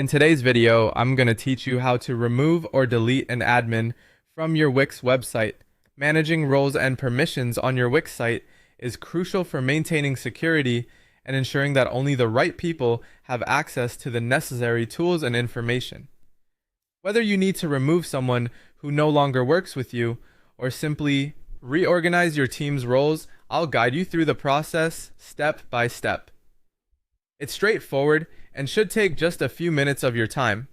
In today's video, I'm going to teach you how to remove or delete an admin from your Wix website. Managing roles and permissions on your Wix site is crucial for maintaining security and ensuring that only the right people have access to the necessary tools and information. Whether you need to remove someone who no longer works with you or simply reorganize your team's roles, I'll guide you through the process step by step. It's straightforward and should take just a few minutes of your time.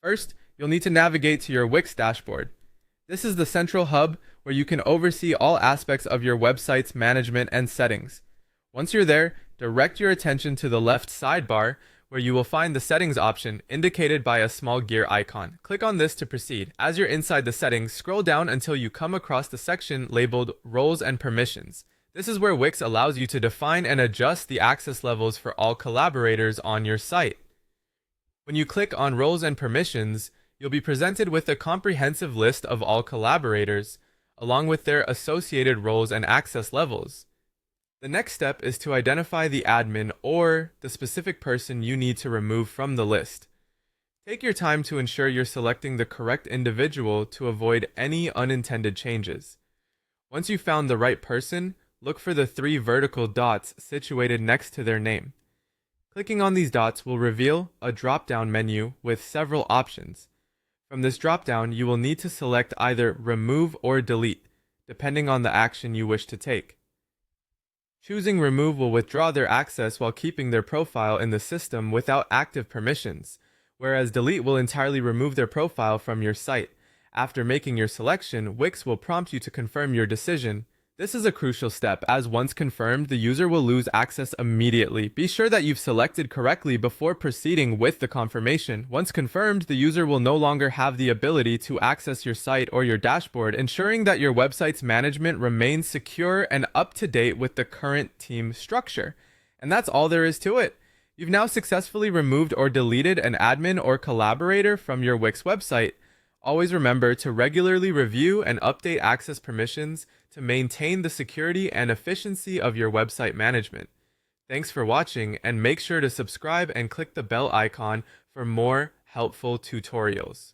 First, you'll need to navigate to your Wix dashboard. This is the central hub where you can oversee all aspects of your website's management and settings. Once you're there, direct your attention to the left sidebar where you will find the settings option indicated by a small gear icon. Click on this to proceed. As you're inside the settings, scroll down until you come across the section labeled Roles and Permissions. This is where Wix allows you to define and adjust the access levels for all collaborators on your site. When you click on Roles and Permissions, you'll be presented with a comprehensive list of all collaborators, along with their associated roles and access levels. The next step is to identify the admin or the specific person you need to remove from the list. Take your time to ensure you're selecting the correct individual to avoid any unintended changes. Once you've found the right person, look for the 3 vertical dots situated next to their name. Clicking on these dots will reveal a drop-down menu with several options. From this drop-down, you will need to select either Remove or Delete, depending on the action you wish to take. Choosing Remove will withdraw their access while keeping their profile in the system without active permissions, whereas Delete will entirely remove their profile from your site. After making your selection, Wix will prompt you to confirm your decision. This is a crucial step, as once confirmed, the user will lose access immediately. Be sure that you've selected correctly before proceeding with the confirmation. Once confirmed, the user will no longer have the ability to access your site or your dashboard, ensuring that your website's management remains secure and up to date with the current team structure. And that's all there is to it. You've now successfully removed or deleted an admin or collaborator from your Wix website. Always remember to regularly review and update access permissions to maintain the security and efficiency of your website management. Thanks for watching, and make sure to subscribe and click the bell icon for more helpful tutorials.